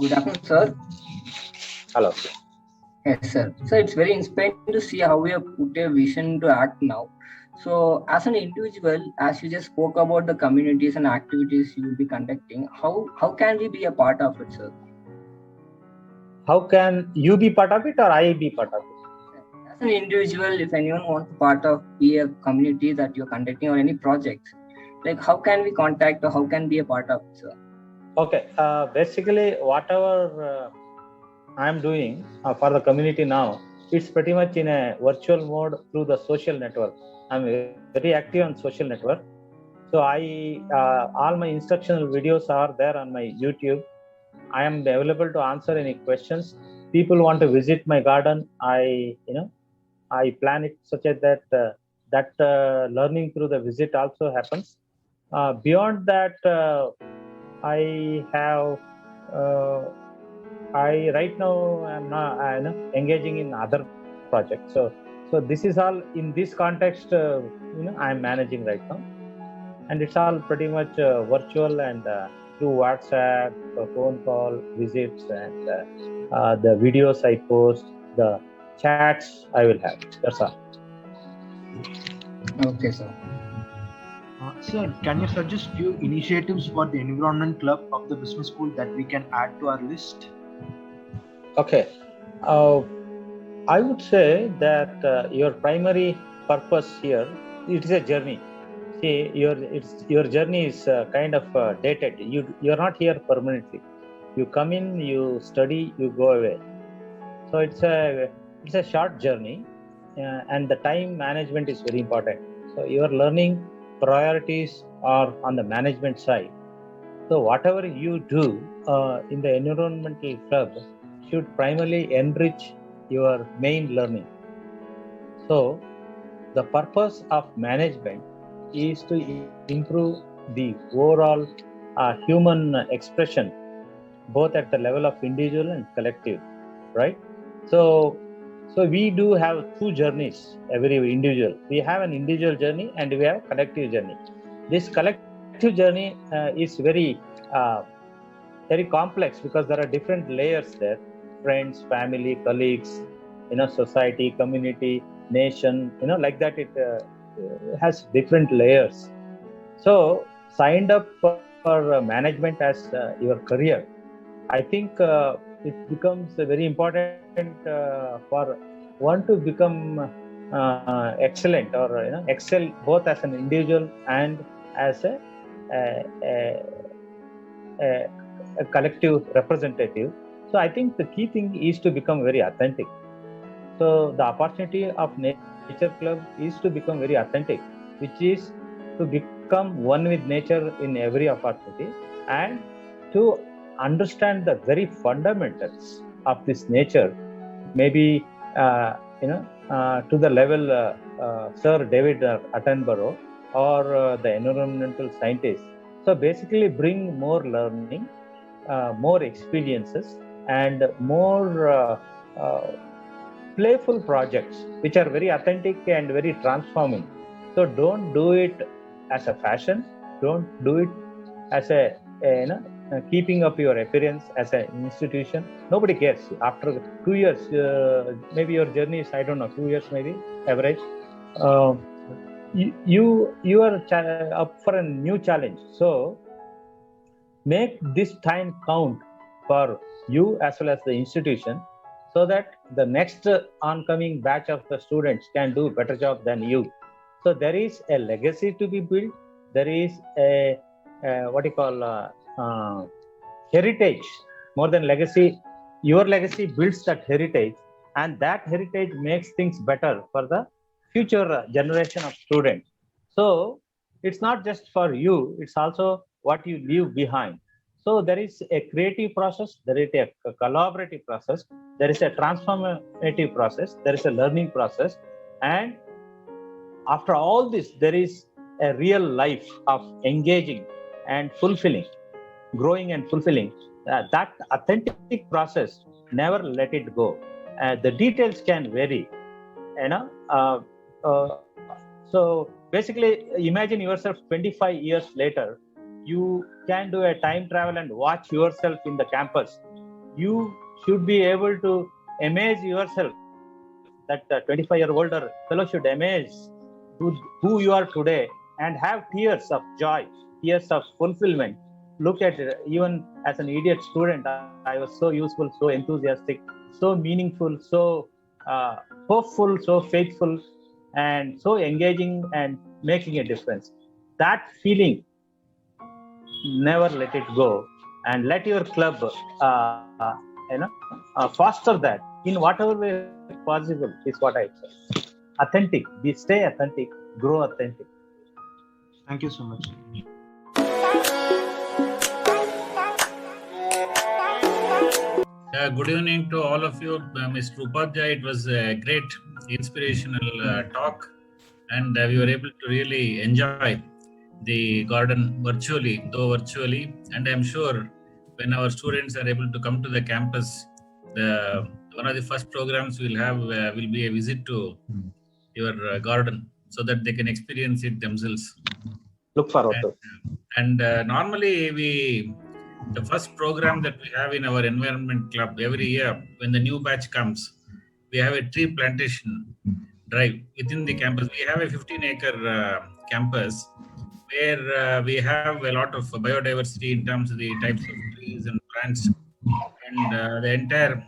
Good afternoon, sir. Hello. Yes, sir. So it's very inspiring to see how we have put a vision to act now. So as an individual, as you just spoke about the communities and activities you will be conducting, how can we be a part of it, sir? How can you be part of it, or I be part of it? As an individual, if anyone wants to be a community that you're conducting or any projects, like how can we contact or how can be a part of it, sir? Okay. Basically, whatever I'm doing for the community now, it's pretty much in a virtual mode through the social network. I'm very active on social network. So all my instructional videos are there on my YouTube. I am available to answer any questions. People want to visit my garden. I plan it such that learning through the visit also happens. Beyond that, I right now I'm not engaging in other projects. So this is all in this context. I'm managing right now, and it's all pretty much virtual and through WhatsApp, phone call, visits, and the videos I post, the chats I will have. That's all. Okay, sir. Sir, can you suggest few initiatives for the Environment Club of the Business School that we can add to our list? Okay. I would say that your primary purpose here, it is a journey. See, your journey is kind of dated. You're not here permanently. You come in, you study, you go away. So it's a short journey, and the time management is very important. So your learning priorities are on the management side. So whatever you do in the environmental club should primarily enrich your main learning. So the purpose of management is to improve the overall human expression, both at the level of individual and collective, right? So we do have two journeys, every individual. We have an individual journey and we have a collective journey. This collective journey is very complex because there are different layers there: friends, family, colleagues, society, community, nation, like that. It has different layers. So signed up for management as your career, I think it becomes very important for one to become excellent or excel both as an individual and as a collective representative. So I think the key thing is to become very authentic. So the opportunity of Nature Club is to become very authentic, which is to become one with nature in every opportunity and to understand the very fundamentals of this nature, maybe to the level Sir David Attenborough or the environmental scientists. So basically bring more learning, more experiences, and more playful projects which are very authentic and very transforming. So don't do it as a fashion. Don't do it as a keeping up your appearance as an institution. Nobody cares. After 2 years, maybe your journey is, I don't know, 2 years maybe, average. You are up for a new challenge. So make this time count for you as well as the institution, so that the next oncoming batch of the students can do a better job than you. So there is a legacy to be built. There is a heritage. More than legacy, your legacy builds that heritage, and that heritage makes things better for the future generation of students. So it's not just for you, it's also what you leave behind. So there is a creative process, there is a collaborative process, there is a transformative process, there is a learning process, and after all this, there is a real life of engaging and fulfilling, growing and fulfilling. That authentic process, never let it go. The details can vary, so basically, imagine yourself 25 years later. You can do a time travel and watch yourself in the campus. You should be able to amaze yourself. That 25-year-old fellow should amaze who you are today and have tears of joy, tears of fulfillment. Look at it, even as an idiot student, I was so useful, so enthusiastic, so meaningful, so hopeful, so faithful, and so engaging and making a difference. That feeling, never let it go, and let your club foster that in whatever way possible, is what I say. Authentic, stay authentic, grow authentic. Thank you so much. Good evening to all of you, Mr. Upadhyay. It was a great inspirational talk, and we were able to really enjoy the garden virtually, and I'm sure when our students are able to come to the campus, one of the first programs we'll have will be a visit to your garden, so that they can experience it themselves. Look forward to. And normally the first program that we have in our environment club every year, when the new batch comes, we have a tree plantation drive within the campus. We have a 15-acre campus where we have a lot of biodiversity in terms of the types of trees and plants, and the entire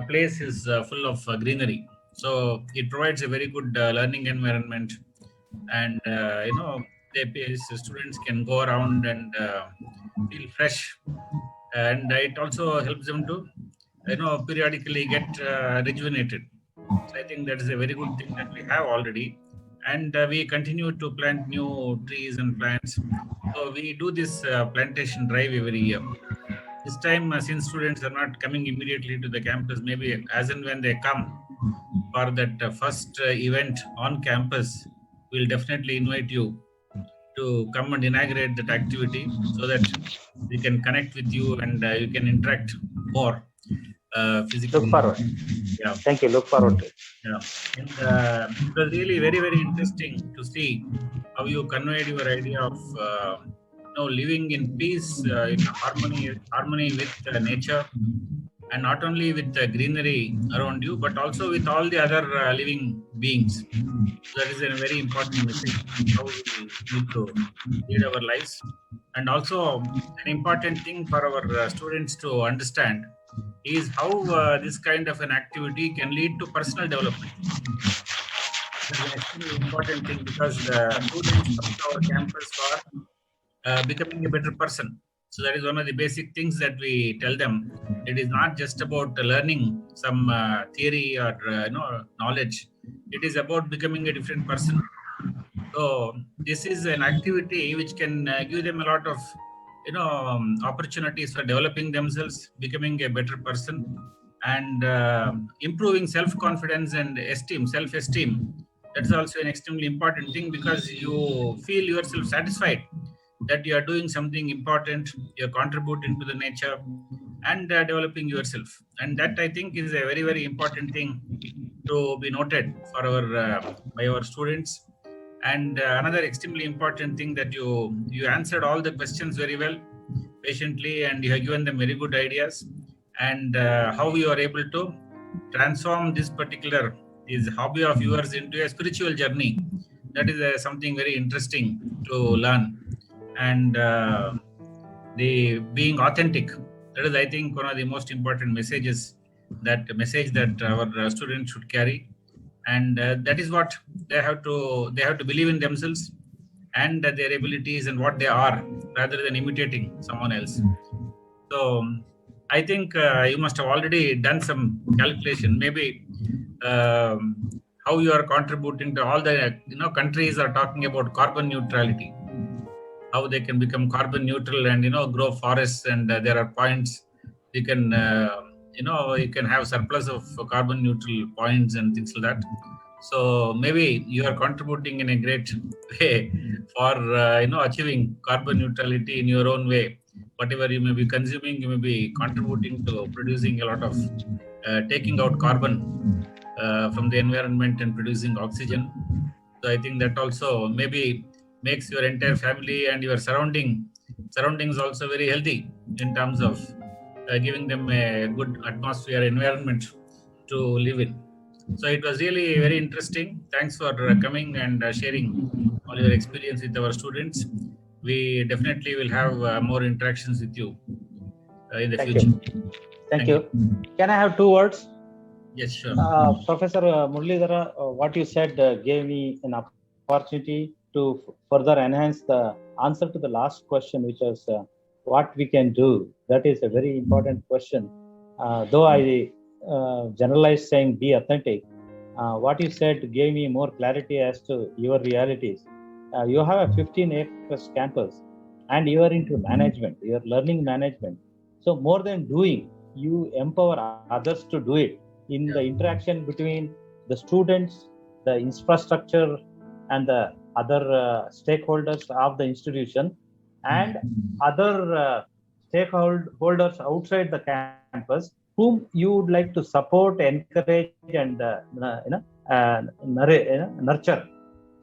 place is full of greenery. So it provides a very good learning environment, and the students can go around and feel fresh, and it also helps them to periodically get rejuvenated. So I think that is a very good thing that we have already, and we continue to plant new trees and plants. So we do this plantation drive every year. This time, since students are not coming immediately to the campus, maybe as and when they come for that first event on campus, we'll definitely invite you to come and inaugurate that activity, so that we can connect with you and you can interact more physically. Look forward. Yeah. Thank you. Look forward to it. Yeah. And it was really very, very interesting to see how you conveyed your idea of living in peace, in harmony with nature, and not only with the greenery around you, but also with all the other living beings. So that is a very important message, how we need to lead our lives. And also an important thing for our students to understand is how this kind of an activity can lead to personal development. That is an extremely important thing, because the students come to our campus for becoming a better person. So that is one of the basic things that we tell them. It is not just about learning some theory or knowledge. It is about becoming a different person. So this is an activity which can give them a lot of opportunities for developing themselves, becoming a better person, and improving self-confidence and self-esteem That's also an extremely important thing, because you feel yourself satisfied that you are doing something important, you're contributing to the nature and developing yourself. And that, I think, is a very, very important thing to be noted for by our students. And another extremely important thing, that you answered all the questions very well, patiently, and you have given them very good ideas, and how you are able to transform this hobby of yours into a spiritual journey. That is something very interesting to learn. And the being authentic, that is, I think, one of the most important message that our students should carry. And that is what they have to believe in themselves and their abilities and what they are, rather than imitating someone else. So I think you must have already done some calculation, maybe how you are contributing to all the countries are talking about carbon neutrality, how they can become carbon neutral and grow forests, and there are points you can you can have surplus of carbon neutral points and things like that. So maybe you are contributing in a great way for achieving carbon neutrality in your own way. Whatever you may be consuming, you may be contributing to producing a lot of taking out carbon from the environment and producing oxygen. So I think that also maybe makes your entire family and your surroundings also very healthy, in terms of giving them a good atmosphere, environment to live in. So it was really very interesting. Thanks for coming and sharing all your experience with our students. We definitely will have more interactions with you in the future. Thank you. Can I have 2 words? Yes, sure. Professor Muralidhara, what you said gave me an opportunity to further enhance the answer to the last question, which was what we can do. That is a very important question. Though I generalized saying be authentic, what you said gave me more clarity as to your realities. You have a 15-acre campus and you are into management, you are learning management. So more than doing, you empower others to do it in the interaction between the students, the infrastructure, and the other stakeholders of the institution, and other stakeholders outside the campus whom you would like to support, encourage, and nurture.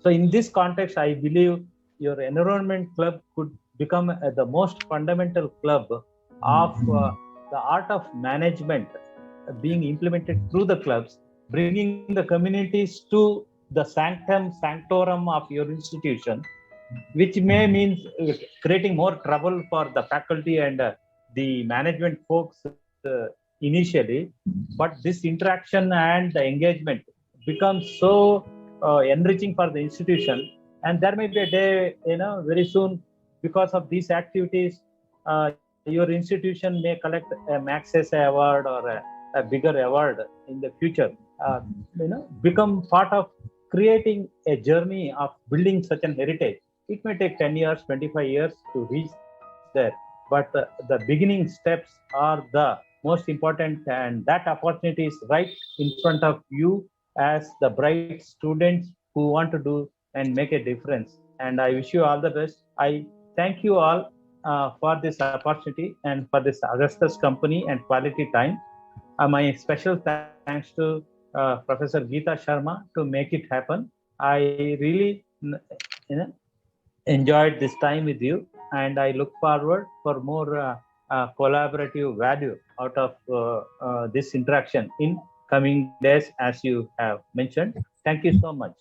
So in this context, I believe your environment club could become the most fundamental club of the art of management being implemented through the clubs, bringing the communities to the sanctum sanctorum of your institution, which may mean creating more trouble for the faculty and the management folks initially. But this interaction and the engagement becomes so enriching for the institution, and there may be a day, very soon, because of these activities, your institution may collect a Max Essay Award or a bigger award in the future. Become part of creating a journey of building such an heritage. It may take 10 years, 25 years to reach there, but the beginning steps are the most important, and that opportunity is right in front of you as the bright students who want to do and make a difference. And I wish you all the best. I thank you all for this opportunity and for this Augustus company and quality time. My special thanks to Professor Geeta Sharma to make it happen. I really enjoyed this time with you, and I look forward for more collaborative value out of this interaction in coming days, as you have mentioned. Thank you so much.